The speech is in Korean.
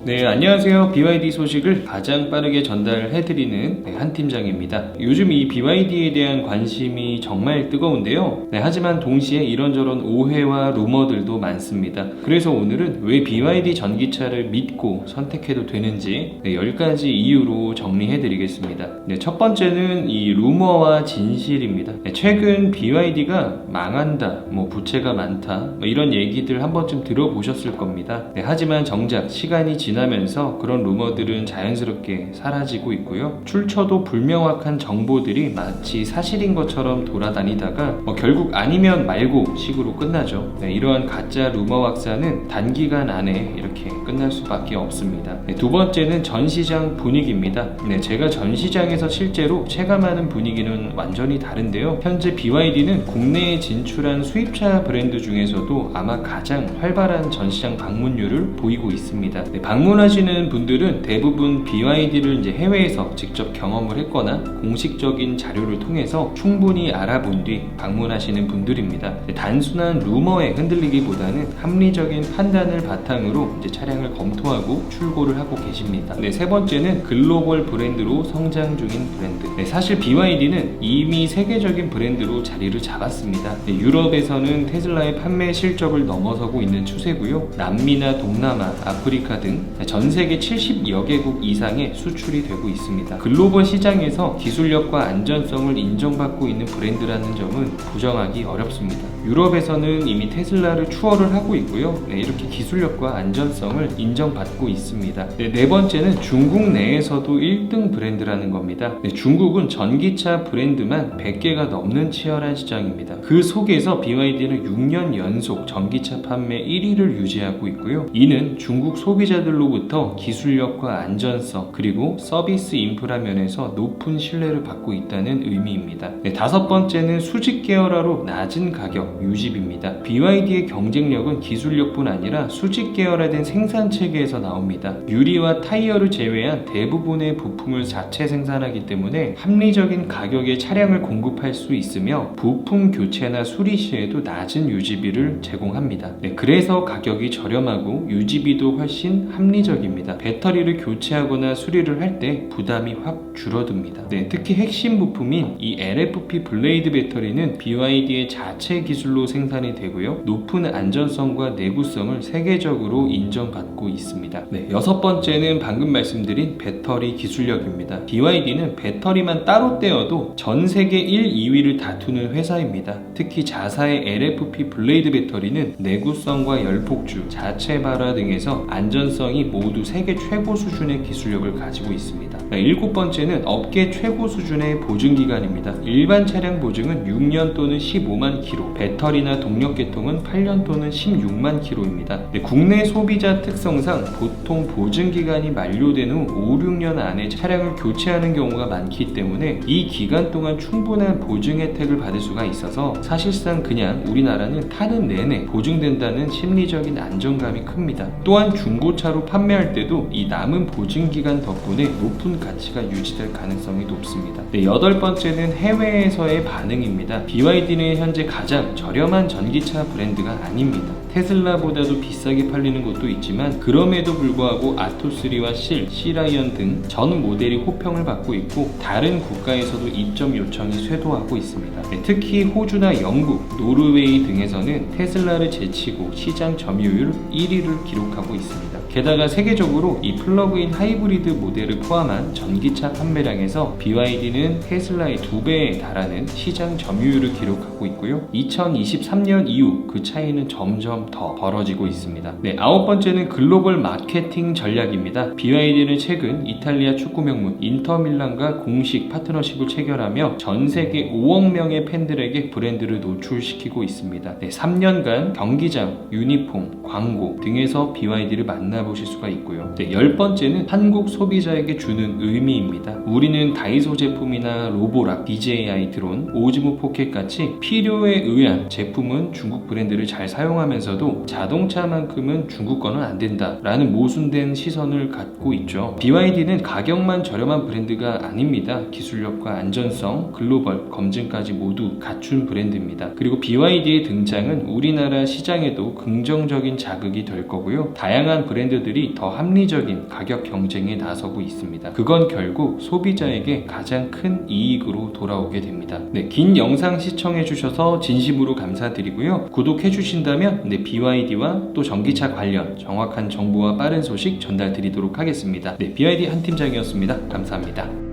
네, 안녕하세요. BYD 소식을 가장 빠르게 전달해드리는 한 팀장입니다. 요즘 이 BYD에 대한 관심이 정말 뜨거운데요. 하지만 동시에 이런저런 오해와 루머들도 많습니다. 그래서 오늘은 왜 BYD 전기차를 믿고 선택해도 되는지 10가지 이유로 정리해드리겠습니다. 첫 번째는 이 루머와 진실입니다. 최근 BYD가 망한다, 부채가 많다, 이런 얘기들 한 번쯤 들어보셨을 겁니다. 하지만 정작 시간이 지나면서 그런 루머들은 자연스럽게 사라지고 있고요. 출처도 불명확한 정보들이 마치 사실인 것처럼 돌아다니다가 결국 아니면 말고 식으로 끝나죠. 이러한 가짜 루머 확산은 단기간 안에 이렇게 끝날 수밖에 없습니다. 두 번째는 전시장 분위기입니다. 제가 전시장에서 실제로 체감하는 분위기는 완전히 다른데요. 현재 BYD는 국내에 진출한 수입차 브랜드 중에서도 아마 가장 활발한 전시장 방문율을 보이고 있습니다. 방문하시는 분들은 대부분 BYD를 해외에서 직접 경험을 했거나 공식적인 자료를 통해서 충분히 알아본 뒤 방문하시는 분들입니다. 단순한 루머에 흔들리기보다는 합리적인 판단을 바탕으로 차량을 검토하고 출고를 하고 계십니다. 세 번째는 글로벌 브랜드로 성장 중인 브랜드. 사실 BYD는 이미 세계적인 브랜드로 자리를 잡았습니다. 유럽에서는 테슬라의 판매 실적을 넘어서고 있는 추세고요. 남미나 동남아, 아프리카 등 전 세계 70여 개국 이상의 수출이 되고 있습니다. 글로벌 시장에서 기술력과 안전성을 인정받고 있는 브랜드라는 점은 부정하기 어렵습니다. 유럽에서는 이미 테슬라를 추월을 하고 있고요. 이렇게 기술력과 안전성을 인정받고 있습니다. 네 번째는 중국 내에서도 1등 브랜드라는 겁니다. 중국은 전기차 브랜드만 100개가 넘는 치열한 시장입니다. 그 속에서 BYD는 6년 연속 전기차 판매 1위를 유지하고 있고요. 이는 중국 소비자들로부터 기술력과 안전성 그리고 서비스 인프라 면에서 높은 신뢰를 받고 있다는 의미입니다. 다섯 번째는 수직 계열화로 낮은 가격 유지비입니다. BYD의 경쟁력은 기술력뿐 아니라 수직 계열화된 생산 체계에서 나옵니다. 유리와 타이어를 제외한 대부분의 부품을 자체 생산하기 때문에 합리적인 가격에 차량을 공급할 수 있으며 부품 교체나 수리 시에도 낮은 유지비를 제공합니다. 그래서 가격이 저렴하고 유지비도 훨씬 합리적입니다. 배터리를 교체하거나 수리를 할 때 부담이 확 줄어듭니다. 특히 핵심 부품인 이 LFP 블레이드 배터리는 BYD의 자체 기술로 생산이 되고요. 높은 안전성과 내구성을 세계적으로 인정받고 있습니다. 여섯 번째는 방금 말씀드린 배터리 기술력입니다. BYD는 배터리만 따로 떼어도 전 세계 1, 2위를 다투는 회사입니다. 특히 자사의 LFP 블레이드 배터리는 내구성과 열폭주, 자체 발화 등에서 안전성이 모두 세계 최고 수준의 기술력을 가지고 있습니다. 일곱 번째는 업계 최고 수준의 보증기간입니다. 일반 차량 보증은 6년 또는 15만 킬로, 배터리나 동력 계통은 8년 또는 16만 킬로입니다. 국내 소비자 특성상 보통 보증기간이 만료된 후 5, 6년 안에 차량을 교체하는 경우가 많기 때문에 이 기간 동안 충분한 보증 혜택을 받을 수가 있어서 사실상 그냥 우리나라는 타는 내내 보증된다는 심리적인 안정감이 큽니다. 또한 중고차로 판매할 때도 이 남은 보증기간 덕분에 높은 가치가 유지될 가능성이 높습니다. 여덟 번째는 해외에서의 반응입니다. BYD는 현재 가장 저렴한 전기차 브랜드가 아닙니다. 테슬라보다도 비싸게 팔리는 곳도 있지만 그럼에도 불구하고 아토3와 실, 시라이언 등 전 모델이 호평을 받고 있고 다른 국가에서도 입점 요청이 쇄도하고 있습니다. 특히 호주나 영국, 노르웨이 등에서는 테슬라를 제치고 시장 점유율 1위를 기록하고 있습니다. 게다가 세계적으로 이 플러그인 하이브리드 모델을 포함한 전기차 판매량에서 BYD는 테슬라의 2배에 달하는 시장 점유율을 기록하고 있고요. 2023년 이후 그 차이는 점점 더 벌어지고 있습니다. 아홉 번째는 글로벌 마케팅 전략입니다. BYD는 최근 이탈리아 축구 명문 인터밀란과 공식 파트너십을 체결하며 전 세계 5억 명의 팬들에게 브랜드를 노출시키고 있습니다. 3년간 경기장, 유니폼, 광고 등에서 BYD를 만나보실 수가 있고요. 열 번째는 한국 소비자에게 주는 의미입니다. 우리는 다이소 제품이나 로보락, DJI 드론, 오즈모 포켓 같이 필요에 의한 제품은 중국 브랜드를 잘 사용하면서도 자동차만큼은 중국 거는 안 된다 라는 모순된 시선을 갖고 있죠. BYD는 가격만 저렴한 브랜드가 아닙니다. 기술력과 안전성, 글로벌 검증까지 모두 갖춘 브랜드입니다. 그리고 BYD의 등장은 우리나라 시장에도 긍정적인 자극이 될 거고요. 다양한 브랜드 브랜드들이 더 합리적인 가격 경쟁에 나서고 있습니다. 그건 결국 소비자에게 가장 큰 이익으로 돌아오게 됩니다. 네, 긴 영상 시청해주셔서 진심으로 감사드리고요. 구독해주신다면 BYD와 또 전기차 관련 정확한 정보와 빠른 소식 전달드리도록 하겠습니다. BYD 한 팀장이었습니다. 감사합니다.